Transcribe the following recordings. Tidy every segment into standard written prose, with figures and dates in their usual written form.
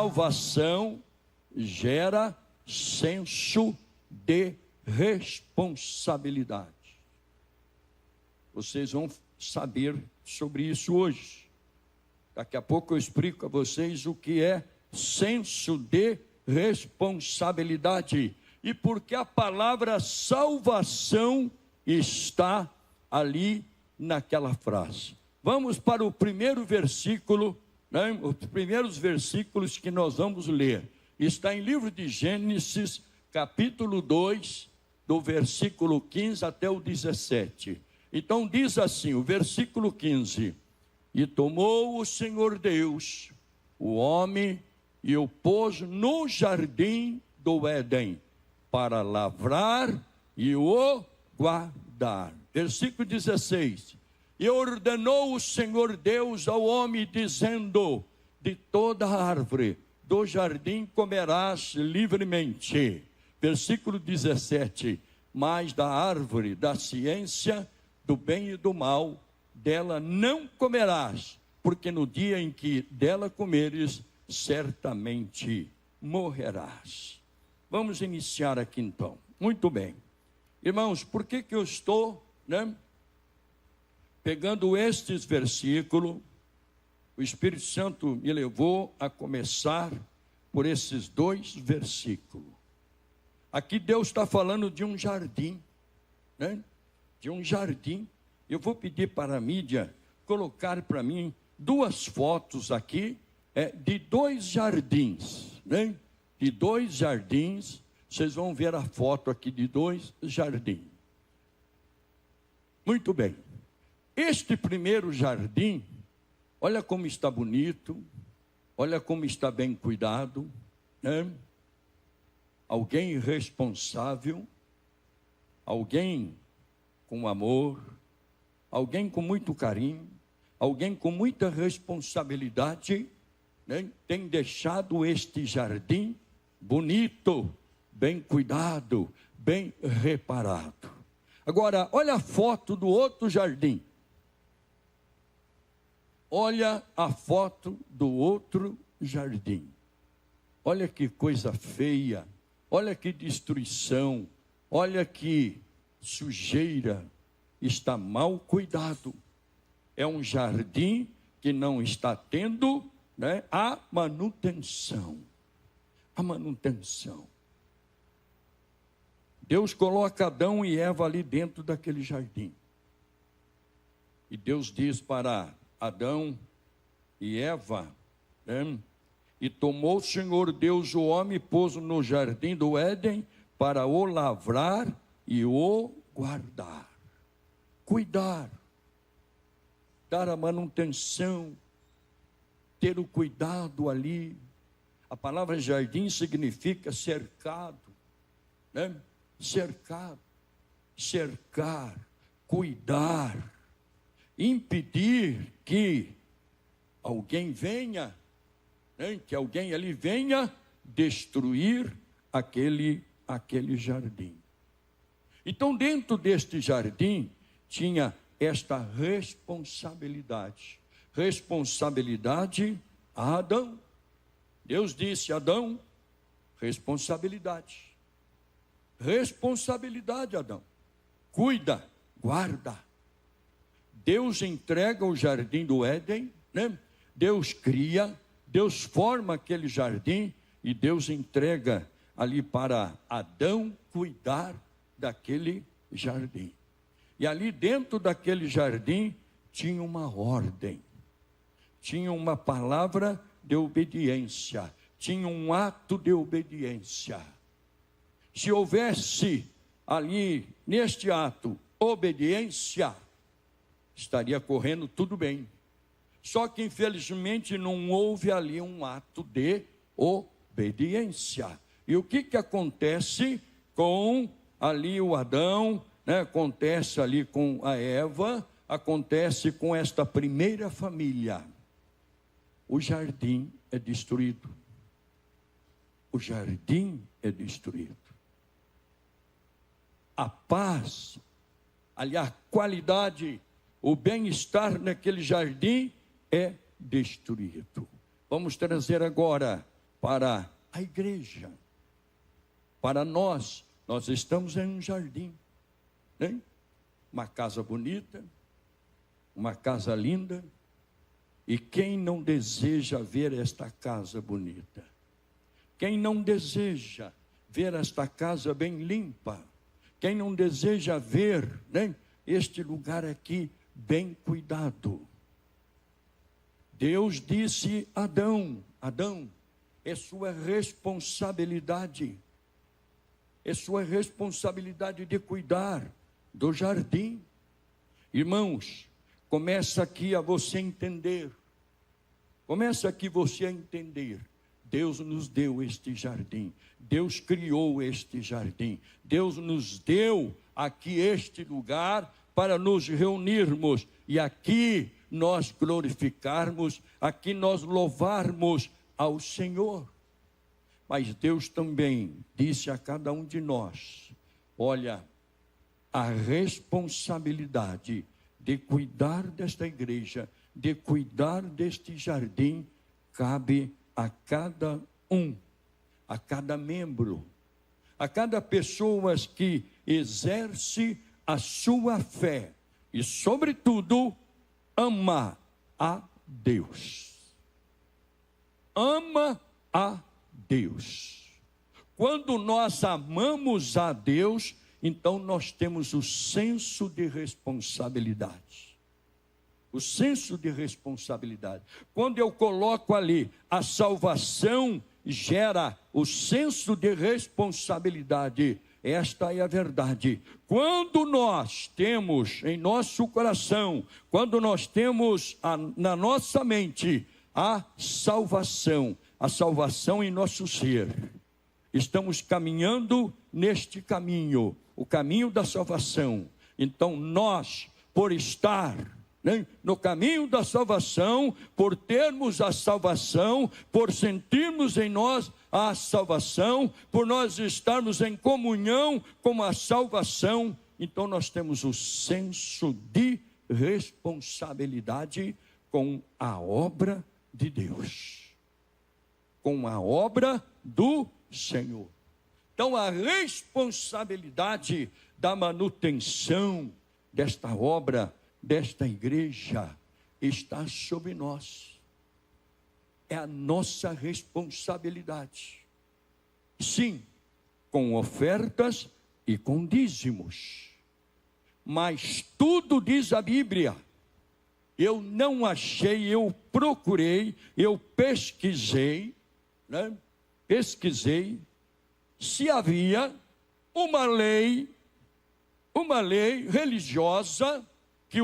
salvação gera senso de responsabilidade. Vocês vão saber sobre isso hoje. Daqui a pouco eu explico a vocês o que é senso de responsabilidade e porque a palavra salvação está ali naquela frase. Vamos para o primeiro versículo, né? Os primeiros versículos que nós vamos ler. Está em livro de Gênesis, capítulo 2, do versículo 15 até o 17. Então diz assim, o versículo 15: E tomou o Senhor Deus o homem e o pôs no jardim do Éden para lavrar e o guardar. Versículo 16: E ordenou o Senhor Deus ao homem, dizendo: De toda árvore do jardim comerás livremente. Versículo 17: Mas da árvore da ciência do bem e do mal, dela não comerás, porque no dia em que dela comeres, certamente morrerás. Vamos iniciar aqui então. Muito bem. Irmãos, por que eu estou, pegando estes versículos? O Espírito Santo me levou a começar por esses dois versículos. Aqui Deus está falando de um jardim, de um jardim. Eu vou pedir para a mídia colocar para mim duas fotos aqui, de dois jardins, de dois jardins. Vocês vão ver a foto aqui de dois jardins. Muito bem. Este primeiro jardim, olha como está bonito, olha como está bem cuidado, Alguém responsável, alguém com amor, alguém com muito carinho, alguém com muita responsabilidade, tem deixado este jardim bonito, bem cuidado, bem reparado. Agora, olha a foto do outro jardim. Olha a foto do outro jardim. Olha que coisa feia, olha que destruição, olha que sujeira, está mal cuidado. É um jardim que não está tendo a manutenção. A manutenção. Deus coloca Adão e Eva ali dentro daquele jardim. E Deus diz para Adão e Eva, E tomou o Senhor Deus o homem e pôs-o no jardim do Éden para o lavrar e o guardar. Cuidar, dar a manutenção, ter o cuidado ali. A palavra jardim significa cercado, cercado, cercar, cuidar, impedir que alguém venha, que alguém ali venha destruir aquele jardim. Então, dentro deste jardim, tinha esta responsabilidade. Responsabilidade a Adão. Deus disse: Adão, responsabilidade. Responsabilidade, Adão. Cuida, guarda. Deus entrega o jardim do Éden, Deus cria, Deus forma aquele jardim e Deus entrega ali para Adão cuidar daquele jardim. E ali dentro daquele jardim tinha uma ordem, tinha uma palavra de obediência, tinha um ato de obediência. Se houvesse ali neste ato obediência, estaria correndo tudo bem. Só que infelizmente não houve ali um ato de obediência. E o que acontece com ali o Adão, acontece ali com a Eva, acontece com esta primeira família? O jardim é destruído. O jardim é destruído. A paz, ali a qualidade, o bem-estar naquele jardim é destruído. Vamos trazer agora para a igreja. Para nós estamos em um jardim, né? Uma casa bonita, uma casa linda, e quem não deseja ver esta casa bonita? Quem não deseja ver esta casa bem limpa? Quem não deseja ver, né, este lugar aqui bem cuidado? Deus disse a Adão: Adão, é sua responsabilidade, é sua responsabilidade de cuidar do jardim. Irmãos, começa aqui a você entender, Deus nos deu este jardim, Deus criou este jardim, Deus nos deu aqui este lugar para nos reunirmos, e aqui nós glorificarmos, aqui nós louvarmos ao Senhor. Mas Deus também disse a cada um de nós: olha, a responsabilidade de cuidar desta igreja, de cuidar deste jardim, cabe a cada um, a cada membro, a cada pessoa que exerce a sua fé e, sobretudo, ama a Deus. Ama a Deus. Quando nós amamos a Deus, então nós temos o senso de responsabilidade. O senso de responsabilidade. Quando eu coloco ali a salvação, gera o senso de responsabilidade. Esta é a verdade. Quando nós temos em nosso coração, quando nós temos na nossa mente a salvação em nosso ser, estamos caminhando neste caminho, o caminho da salvação. Então nós, por estar, né, no caminho da salvação, por termos a salvação, por sentirmos em nós a salvação, por nós estarmos em comunhão com a salvação, então nós temos o senso de responsabilidade com a obra de Deus, com a obra do Senhor. Então a responsabilidade da manutenção desta obra, desta igreja, está sobre nós. É a nossa responsabilidade. Sim, com ofertas e com dízimos. Mas tudo diz a Bíblia. Eu não achei, eu procurei, eu pesquisei, né? Pesquisei se havia uma lei religiosa que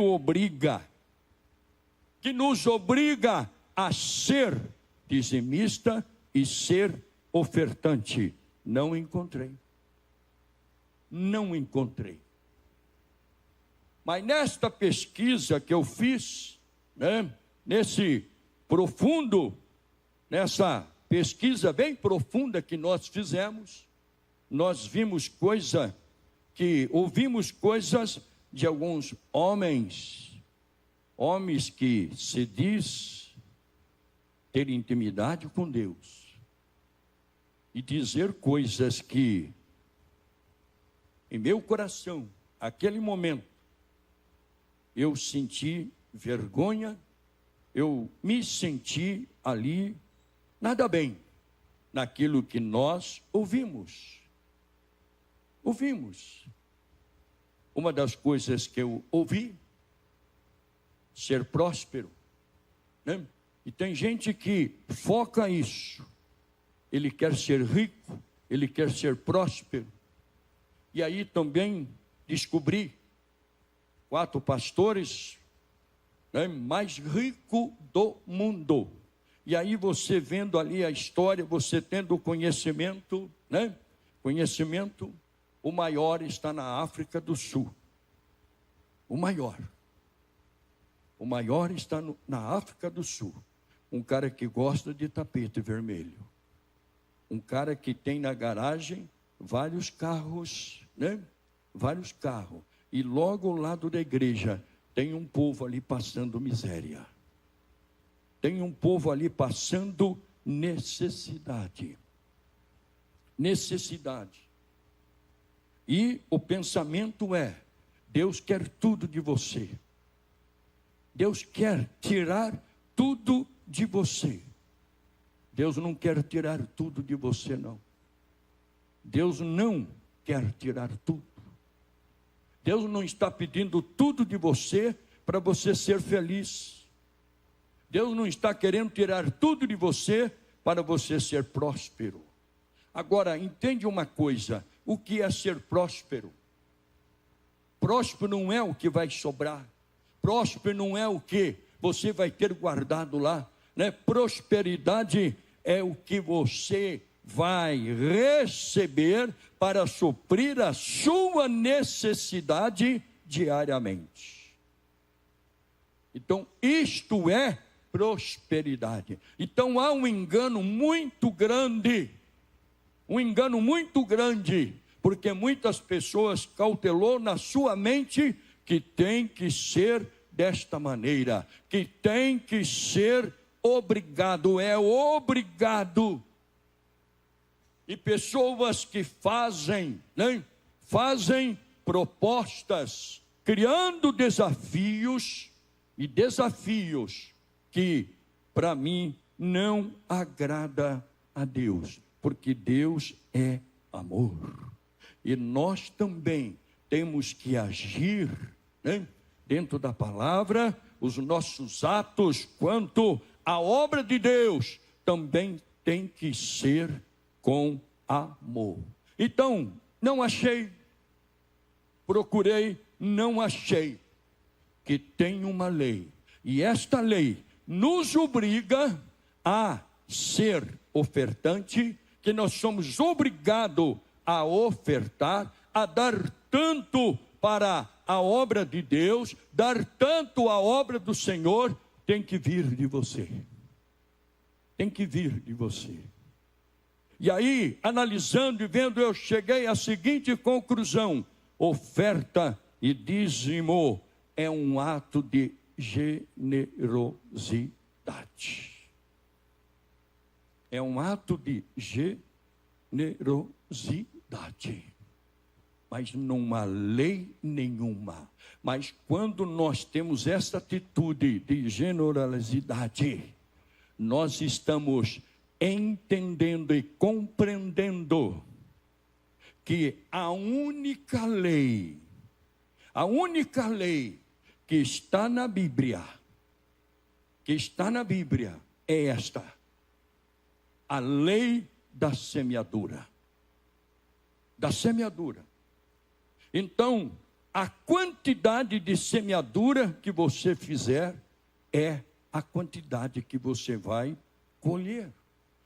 nos obriga a ser dizimista e ser ofertante. Não encontrei. Mas nesta pesquisa que eu fiz, né, nessa pesquisa bem profunda que nós fizemos, nós ouvimos coisas de alguns homens que se diz ter intimidade com Deus e dizer coisas que, em meu coração, aquele momento, eu senti vergonha, eu me senti ali nada bem naquilo que nós ouvimos. Uma das coisas que eu ouvi, ser próspero, né? E tem gente que foca isso. Ele quer ser rico, ele quer ser próspero. E aí também descobri 4 pastores, né, mais ricos do mundo. E aí você vendo ali a história, você tendo conhecimento, né? Conhecimento, o maior está na África do Sul. O maior está na África do Sul. Um cara que gosta de tapete vermelho. Um cara que tem na garagem vários carros, né? Vários carros. E logo ao lado da igreja tem um povo ali passando miséria. Tem um povo ali passando necessidade. Necessidade. E o pensamento é: Deus quer tudo de você. Deus quer tirar tudo de você. Deus não quer tirar tudo de você, não. Deus não quer tirar tudo. Deus não está pedindo tudo de você para você ser feliz. Deus não está querendo tirar tudo de você para você ser próspero. Agora, entende uma coisa: o que é ser próspero? Próspero não é o que vai sobrar. Próspero não é o que você vai ter guardado lá, né? Prosperidade é o que você vai receber para suprir a sua necessidade diariamente. Então, isto é prosperidade. Então, há um engano muito grande, porque muitas pessoas cautelou na sua mente que tem que ser desta maneira, que tem que ser obrigado, é obrigado. E pessoas que fazem propostas, criando desafios, e desafios que para mim não agrada a Deus, porque Deus é amor. E nós também temos que agir, dentro da palavra, os nossos atos quanto à obra de Deus também tem que ser com amor. Então, não achei, procurei, não achei, que tem uma lei, e esta lei nos obriga a ser ofertante, que nós somos obrigados a ofertar, a dar tanto para a obra de Deus, dar tanto à obra do Senhor. Tem que vir de você. Tem que vir de você. E aí, analisando e vendo, eu cheguei à seguinte conclusão: oferta e dízimo é um ato de generosidade. É um ato de generosidade. Mas não há lei nenhuma. Mas quando nós temos essa atitude de generosidade, nós estamos entendendo e compreendendo que a única lei que está na Bíblia, é esta: a lei da semeadura. Da semeadura. Então, a quantidade de semeadura que você fizer é a quantidade que você vai colher.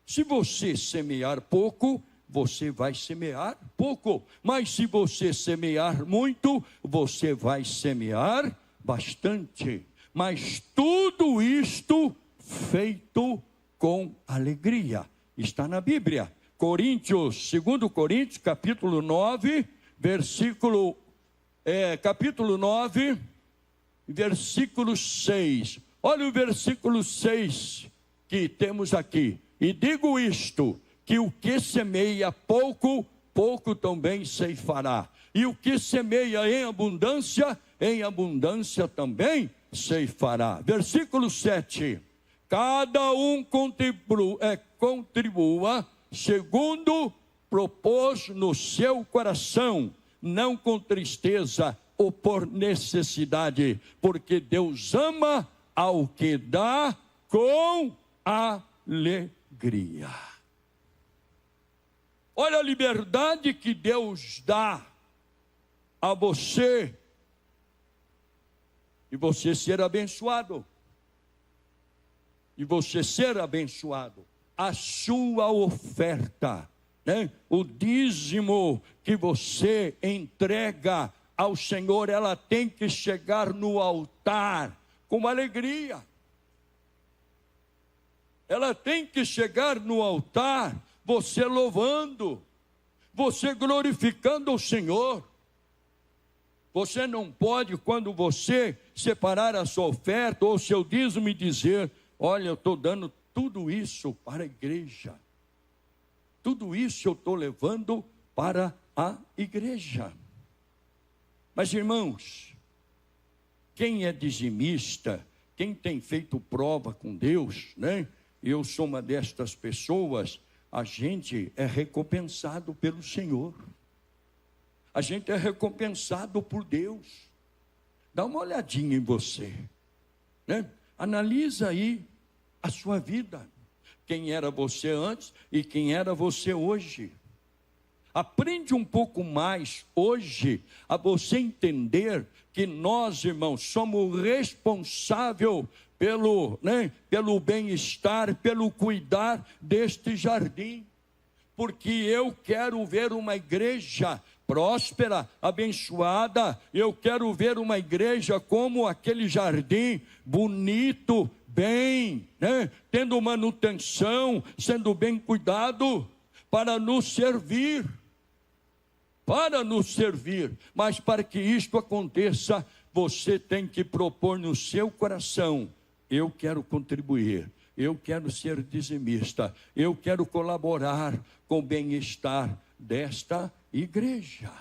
Se você semear pouco, você vai semear pouco. Mas se você semear muito, você vai semear bastante. Mas tudo isto feito com alegria. Está na Bíblia. 2 Coríntios, capítulo 9, capítulo 9, versículo 6. Olha o versículo 6 que temos aqui. E digo isto, que o que semeia pouco, pouco também ceifará. E o que semeia em abundância também ceifará. Versículo 7. Cada um contribua segundo propôs no seu coração, não com tristeza ou por necessidade, porque Deus ama ao que dá com alegria. Olha a liberdade que Deus dá a você, e você ser abençoado. E você ser abençoado. A sua oferta, o dízimo que você entrega ao Senhor, ela tem que chegar no altar com alegria. Ela tem que chegar no altar, você louvando, você glorificando o Senhor. Você não pode, quando você separar a sua oferta ou seu dízimo, e dizer: olha, eu estou dando tudo isso para a igreja. Tudo isso eu estou levando para a igreja. Mas, irmãos, quem é dizimista, quem tem feito prova com Deus, né? Eu sou uma destas pessoas, a gente é recompensado pelo Senhor. A gente é recompensado por Deus. Dá uma olhadinha em você, né? Analisa aí a sua vida. Quem era você antes e quem era você hoje. Aprende um pouco mais hoje a você entender que nós, irmãos, somos responsáveis pelo bem-estar, pelo cuidar deste jardim. Porque eu quero ver uma igreja próspera, abençoada. Eu quero ver uma igreja como aquele jardim, bonito, bem, né? Tendo manutenção, sendo bem cuidado, para nos servir. Para nos servir. Mas para que isto aconteça, você tem que propor no seu coração: eu quero contribuir, eu quero ser dizimista, eu quero colaborar com o bem-estar desta igreja.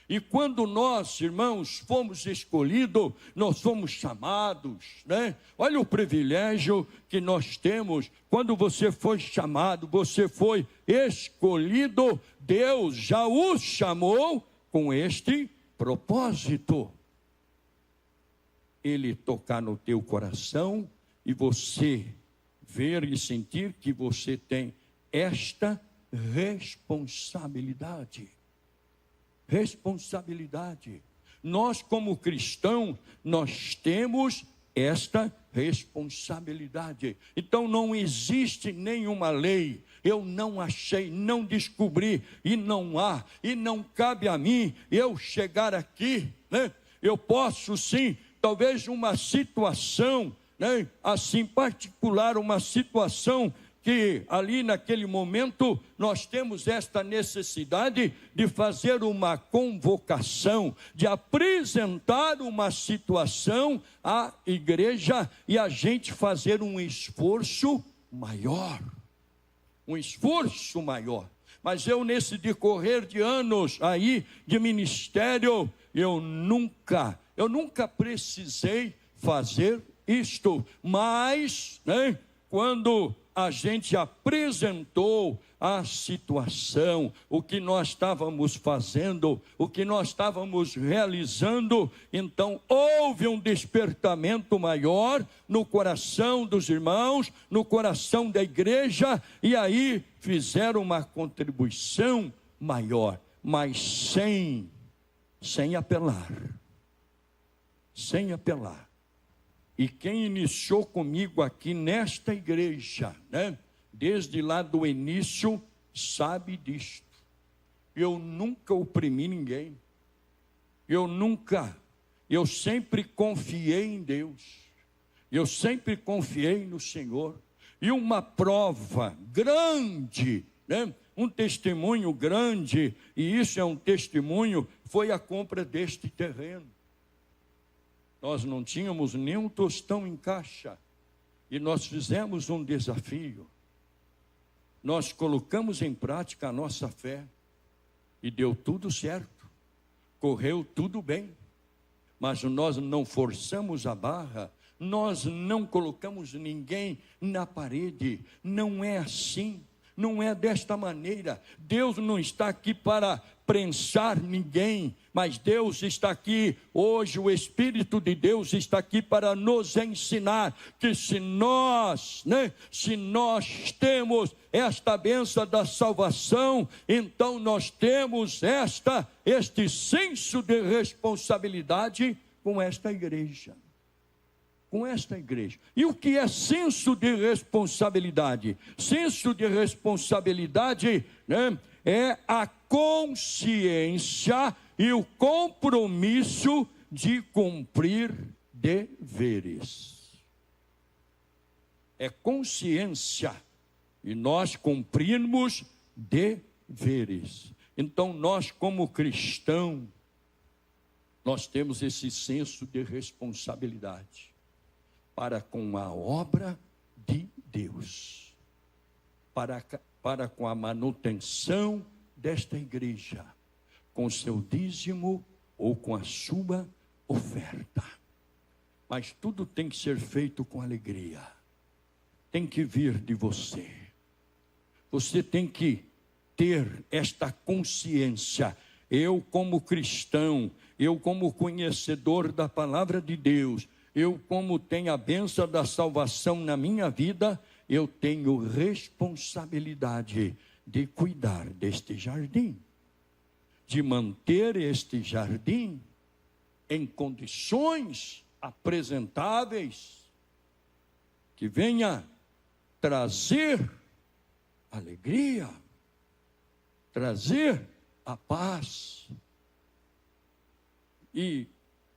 E quando nós, irmãos, fomos escolhidos, nós fomos chamados, né? Olha o privilégio que nós temos. Quando você foi chamado, você foi escolhido, Deus já o chamou com este propósito. Ele tocar no teu coração e você ver e sentir que você tem esta responsabilidade. Responsabilidade. Nós, como cristãos, nós temos esta responsabilidade. Então não existe nenhuma lei, eu não achei, não descobri, e não há, e não cabe a mim eu chegar aqui, né? Eu posso sim, talvez uma situação, né, assim particular, uma situação que ali naquele momento nós temos esta necessidade de fazer uma convocação, de apresentar uma situação à igreja e a gente fazer um esforço maior. Um esforço maior. Mas eu, nesse decorrer de anos aí de ministério, eu nunca precisei fazer isto. Mas, né, quando a gente apresentou a situação, o que nós estávamos fazendo, o que nós estávamos realizando, então houve um despertamento maior no coração dos irmãos, no coração da igreja, e aí fizeram uma contribuição maior, mas sem apelar. Sem apelar. E quem iniciou comigo aqui nesta igreja, né, desde lá do início, sabe disto. Eu nunca oprimi ninguém. Eu sempre confiei em Deus. Eu sempre confiei no Senhor. E uma prova grande, né, um testemunho grande, e isso é um testemunho, foi a compra deste terreno. Nós não tínhamos nem um tostão em caixa. E nós fizemos um desafio. Nós colocamos em prática a nossa fé. E deu tudo certo. Correu tudo bem. Mas nós não forçamos a barra. Nós não colocamos ninguém na parede. Não é assim. Não é desta maneira. Deus não está aqui para prensar ninguém, mas Deus está aqui hoje, o Espírito de Deus está aqui para nos ensinar que se nós temos esta bênção da salvação, então nós temos este senso de responsabilidade com esta igreja. Com esta igreja. E o que é senso de responsabilidade? Senso de responsabilidade, né, é a consciência e o compromisso de cumprir deveres. É consciência e nós cumprimos deveres. Então nós, como cristãos, nós temos esse senso de responsabilidade para com a obra de Deus para com a manutenção desta igreja, com o seu dízimo ou com a sua oferta. Mas tudo tem que ser feito com alegria. Tem que vir de você. Você tem que ter esta consciência. Eu como cristão, eu como conhecedor da palavra de Deus, eu como tenho a bênção da salvação na minha vida, eu tenho responsabilidade de cuidar deste jardim, de manter este jardim em condições apresentáveis, que venha trazer alegria, trazer a paz. E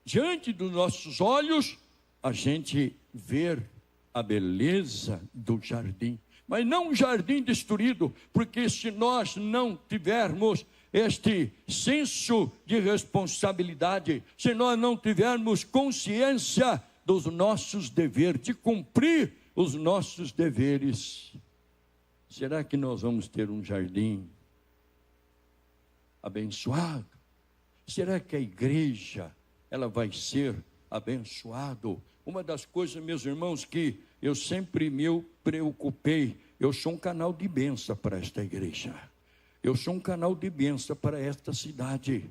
diante dos nossos olhos, a gente ver a beleza do jardim, mas não um jardim destruído, porque se nós não tivermos este senso de responsabilidade, se nós não tivermos consciência dos nossos deveres, de cumprir os nossos deveres, será que nós vamos ter um jardim abençoado? Será que a igreja, ela vai ser abençoada? Uma das coisas, meus irmãos, que eu sempre me preocupei, eu sou um canal de bênção para esta igreja. Eu sou um canal de bênção para esta cidade.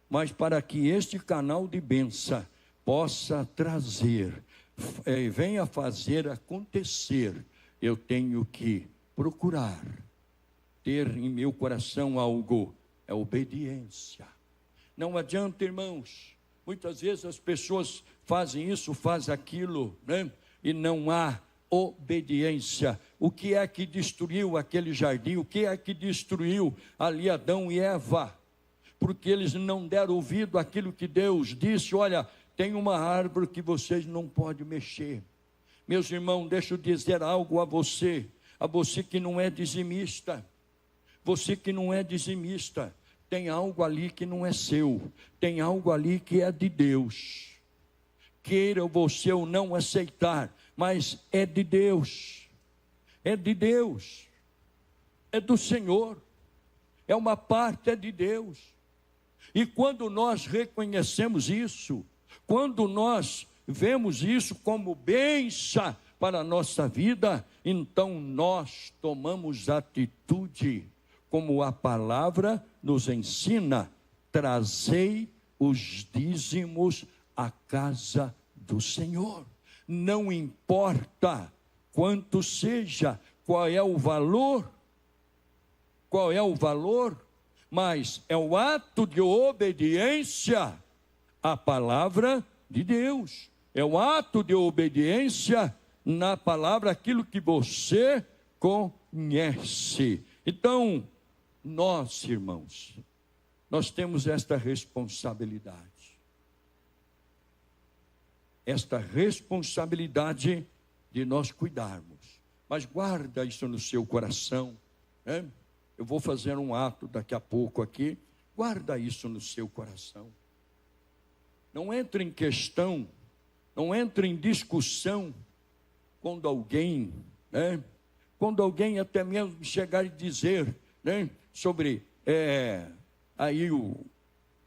Mas para que este canal de bênção possa trazer, venha fazer acontecer, eu tenho que procurar ter em meu coração algo, é obediência. Não adianta, irmãos, muitas vezes as pessoas fazem isso, fazem aquilo, né? E não há obediência. O que é que destruiu aquele jardim? O que é que destruiu ali Adão e Eva? Porque eles não deram ouvido àquilo que Deus disse: olha, tem uma árvore que vocês não podem mexer. Meus irmãos, deixa eu dizer algo a você que não é dizimista, você que não é dizimista, tem algo ali que não é seu, tem algo ali que é de Deus. Queira você ou não aceitar, mas é de Deus, é de Deus, é do Senhor, é uma parte, é de Deus. E quando nós reconhecemos isso, quando nós vemos isso como bênção para a nossa vida, então nós tomamos atitude, como a palavra nos ensina: trazei os dízimos à casa do Senhor. Não importa quanto seja, qual é o valor, mas é o ato de obediência à palavra de Deus. É o ato de obediência na palavra, aquilo que você conhece. Então, nós, irmãos, nós temos esta responsabilidade. Esta responsabilidade de nós cuidarmos. Mas guarda isso no seu coração, né? Eu vou fazer um ato daqui a pouco aqui. Guarda isso no seu coração. Não entre em questão, não entre em discussão quando alguém, né? Quando alguém até mesmo chegar e dizer, né, sobre aí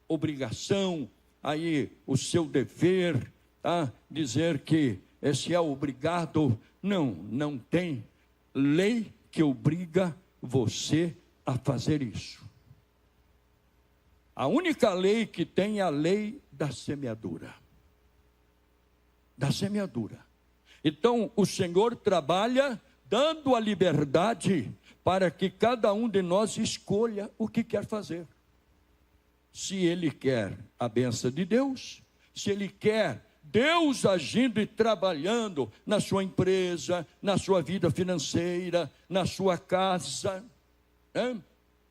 obrigação, aí o seu dever, tá? Dizer que se é obrigado, não tem lei que obriga você a fazer isso. A única lei que tem é a lei da semeadura. Da semeadura. Então, o Senhor trabalha dando a liberdade para que cada um de nós escolha o que quer fazer. Se ele quer a bênção de Deus, se ele quer Deus agindo e trabalhando na sua empresa, na sua vida financeira, na sua casa, né?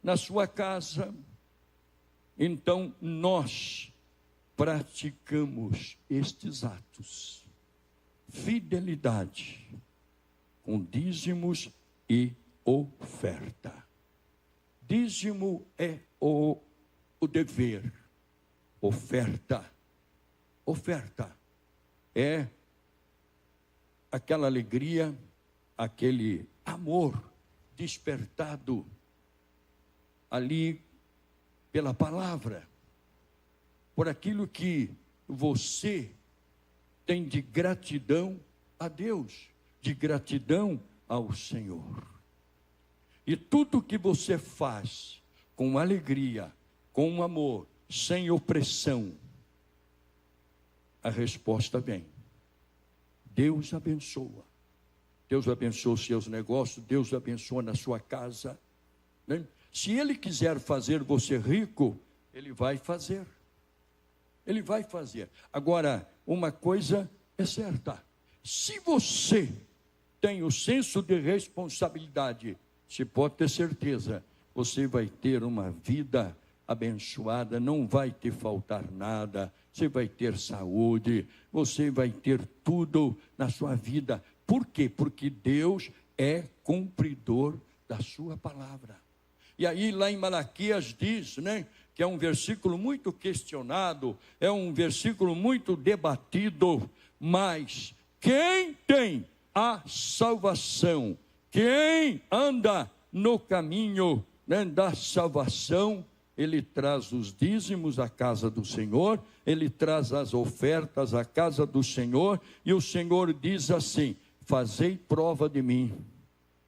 Na sua casa. Então nós praticamos estes atos. Fidelidade com dízimos e oferta. Dízimo é o dever. Oferta é aquela alegria aquele amor despertado ali pela palavra, por aquilo que você tem de gratidão a Deus, de gratidão ao Senhor. E tudo que você faz com alegria, com amor, sem opressão, a resposta vem. Deus abençoa. Deus abençoa os seus negócios, Deus abençoa na sua casa, né? Se Ele quiser fazer você rico, Ele vai fazer. Ele vai fazer. Agora, uma coisa é certa: se você tem o senso de responsabilidade, você pode ter certeza, você vai ter uma vida abençoada, não vai te faltar nada, você vai ter saúde, você vai ter tudo na sua vida. Por quê? Porque Deus é cumpridor da sua palavra. E aí lá em Malaquias diz, né, que é um versículo muito questionado, é um versículo muito debatido, mas quem tem a salvação, quem anda no caminho, né, da salvação, ele traz os dízimos à casa do Senhor, ele traz as ofertas à casa do Senhor, e o Senhor diz assim: fazei prova de mim,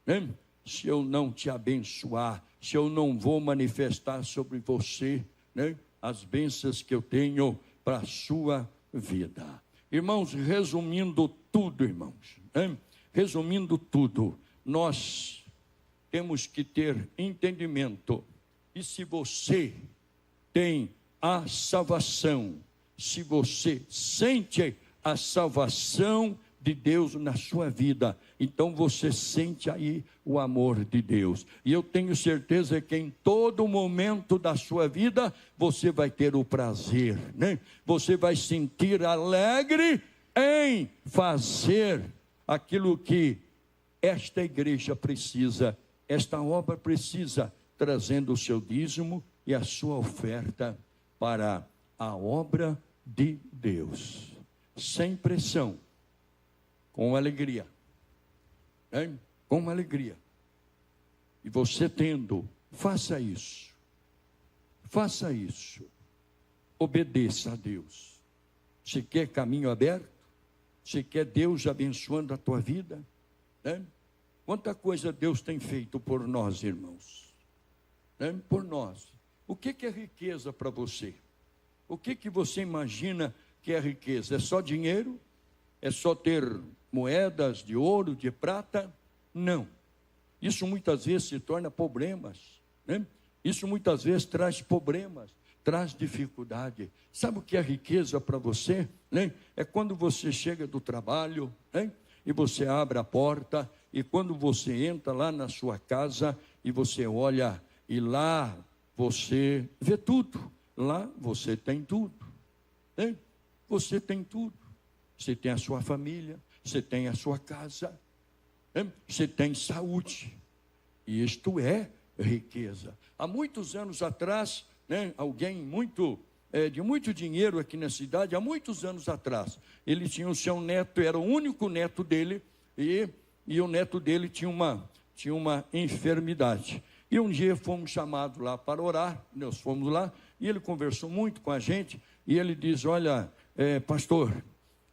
né? Se eu não te abençoar, se eu não vou manifestar sobre você, né, as bênçãos que eu tenho para a sua vida. Irmãos, resumindo tudo, irmãos, né? Resumindo tudo, nós temos que ter entendimento. E se você tem a salvação, se você sente a salvação de Deus na sua vida, então você sente aí o amor de Deus. E eu tenho certeza que em todo momento da sua vida, você vai ter o prazer, né? Você vai sentir alegre em fazer aquilo que esta igreja precisa, esta obra precisa, trazendo o seu dízimo e a sua oferta para a obra de Deus, sem pressão, com alegria, né? Com alegria. E você tendo, faça isso, obedeça a Deus. Se quer caminho aberto, se quer Deus abençoando a tua vida, né? Quanta coisa Deus tem feito por nós, irmãos, né? Por nós. O que é riqueza para você? O que você imagina que é riqueza? É só dinheiro? É só ter moedas de ouro, de prata? Não. Isso muitas vezes se torna problemas, né? Isso muitas vezes traz problemas, traz dificuldade. Sabe o que é riqueza para você, né? É quando você chega do trabalho, né, e você abre a porta, e quando você entra lá na sua casa, e você olha, e lá você vê tudo. Lá você tem tudo, né? Você tem tudo. Você tem a sua família, você tem a sua casa, né? Você tem saúde. E isto é riqueza. Há muitos anos atrás, né, alguém de muito dinheiro aqui na cidade, há muitos anos atrás, ele tinha o seu neto, era o único neto dele, e o neto dele tinha uma enfermidade. E um dia fomos chamados lá para orar, nós fomos lá, e ele conversou muito com a gente, e ele diz: olha, pastor,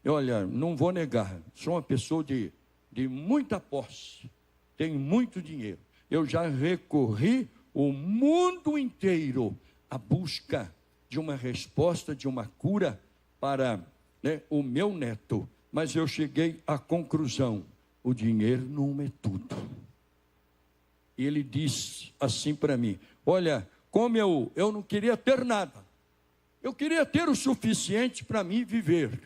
olha, não vou negar, sou uma pessoa de muita posse, tenho muito dinheiro, eu já recorri o mundo inteiro à busca de uma resposta, de uma cura para, né, o meu neto, mas eu cheguei à conclusão: o dinheiro não é tudo. E ele disse assim para mim: olha, como eu não queria ter nada, eu queria ter o suficiente para mim viver,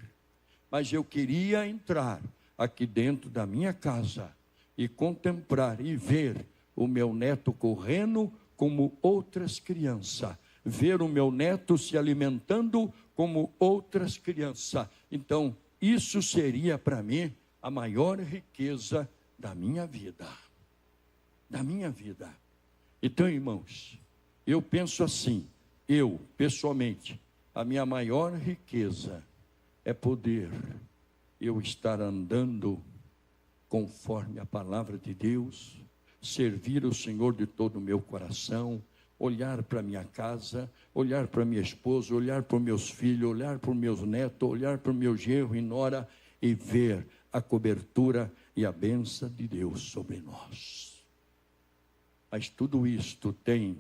mas eu queria entrar aqui dentro da minha casa e contemplar e ver o meu neto correndo como outras crianças, ver o meu neto se alimentando como outras crianças. Então, isso seria para mim a maior riqueza da minha vida. Da minha vida. Então, irmãos, eu penso assim, eu, pessoalmente, a minha maior riqueza é poder eu estar andando conforme a palavra de Deus, servir o Senhor de todo o meu coração, olhar para minha casa, olhar para minha esposa, olhar para os meus filhos, olhar para os meus netos, olhar para o meu genro e nora e ver a cobertura e a bênção de Deus sobre nós. Mas tudo isto tem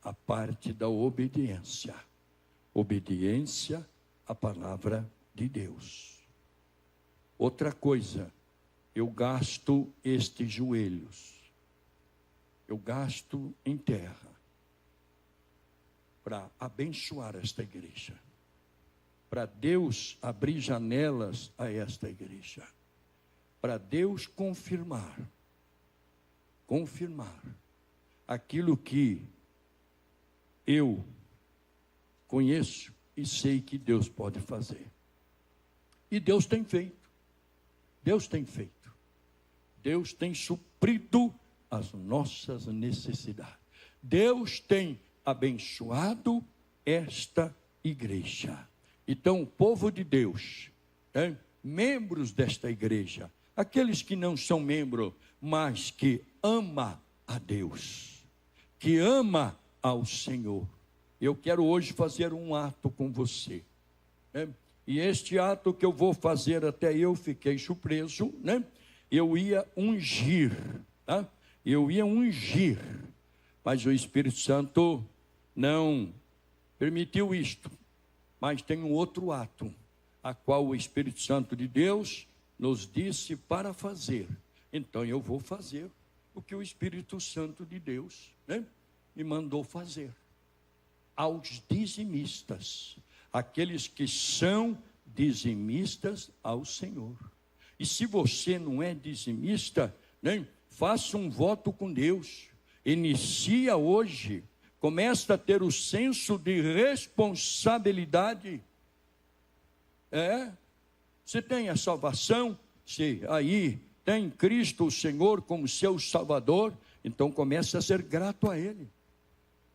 a parte da obediência. Obediência à palavra de Deus. Outra coisa, eu gasto estes joelhos, eu gasto em terra para abençoar esta igreja, para Deus abrir janelas a esta igreja, para Deus confirmar aquilo que eu conheço e sei que Deus pode fazer. E Deus tem feito. Deus tem feito. Deus tem suprido as nossas necessidades. Deus tem abençoado esta igreja. Então, o povo de Deus, membros desta igreja, aqueles que não são membros, mas que ama a Deus, que ama ao Senhor. Eu quero hoje fazer um ato com você, e este ato que eu vou fazer, até eu fiquei surpreso, eu ia ungir, mas o Espírito Santo não permitiu isto. Mas tem um outro ato, a qual o Espírito Santo de Deus nos disse para fazer. Então eu vou fazer o que o Espírito Santo de Deus me mandou fazer. Aos dizimistas, aqueles que são dizimistas ao Senhor. E se você não é dizimista, faça um voto com Deus. Inicia hoje. Começa a ter o senso de responsabilidade. Você tem a salvação, se aí tem Cristo o Senhor como seu Salvador, então começa a ser grato a Ele.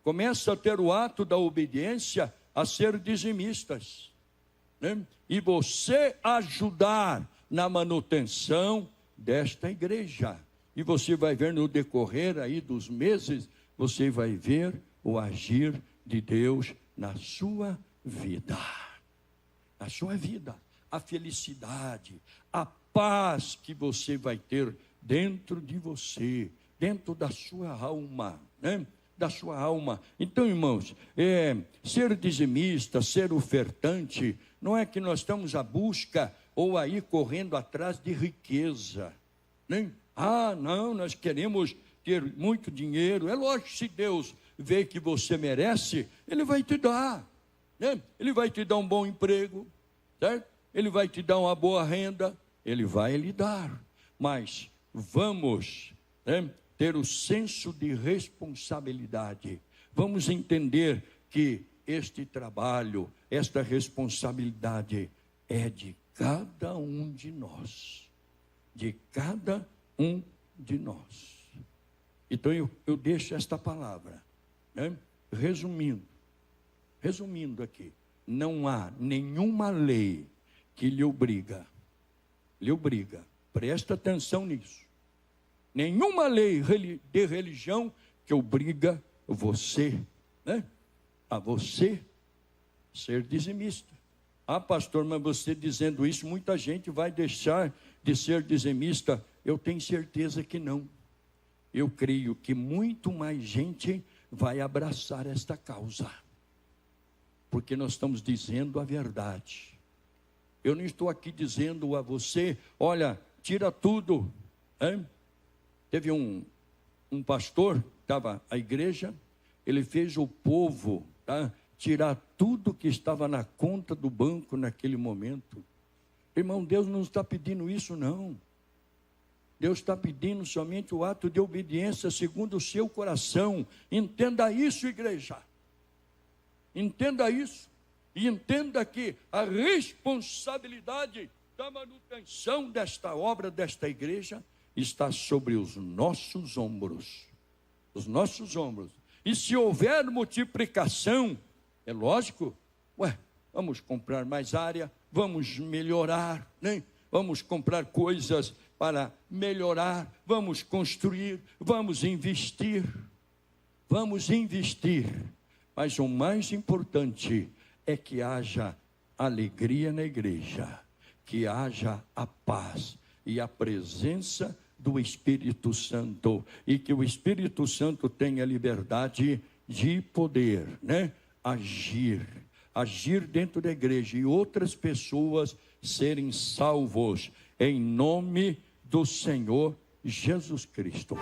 Começa a ter o ato da obediência, a ser dizimistas. E você ajudar na manutenção desta igreja. E você vai ver no decorrer aí dos meses, você vai ver o agir de Deus na sua vida. Na sua vida. A felicidade, a paz que você vai ter dentro de você, dentro da sua alma, da sua alma. Então, irmãos, ser dizimista, ser ofertante, não é que nós estamos à busca ou aí correndo atrás de riqueza. Não, nós queremos ter muito dinheiro. É lógico que se Deus vê que você merece, Ele vai te dar. Ele vai te dar um bom emprego, certo? Ele vai te dar uma boa renda, Ele vai lhe dar. Mas vamos ter o senso de responsabilidade. Vamos entender que este trabalho, esta responsabilidade é de cada um de nós. De cada um de nós. Então eu deixo esta palavra, resumindo aqui, não há nenhuma lei que lhe obriga, presta atenção nisso, nenhuma lei de religião que obriga você, a você ser dizimista. Pastor, mas você dizendo isso, muita gente vai deixar de ser dizimista. Eu tenho certeza que não. Eu creio que muito mais gente vai abraçar esta causa, porque nós estamos dizendo a verdade. Eu não estou aqui dizendo a você, olha, tira tudo. Teve um pastor, estava à igreja, ele fez o povo tirar tudo que estava na conta do banco naquele momento. Irmão, Deus não está pedindo isso, não. Deus está pedindo somente o ato de obediência segundo o seu coração. Entenda isso, igreja. Entenda isso. E entenda que a responsabilidade da manutenção desta obra, desta igreja, está sobre os nossos ombros. Os nossos ombros. E se houver multiplicação, é lógico, vamos comprar mais área, vamos melhorar, vamos comprar coisas para melhorar, vamos construir, vamos investir. Vamos investir, mas o mais importante é que haja alegria na igreja, que haja a paz e a presença do Espírito Santo, e que o Espírito Santo tenha liberdade de poder, agir dentro da igreja e outras pessoas serem salvos, em nome do Senhor Jesus Cristo.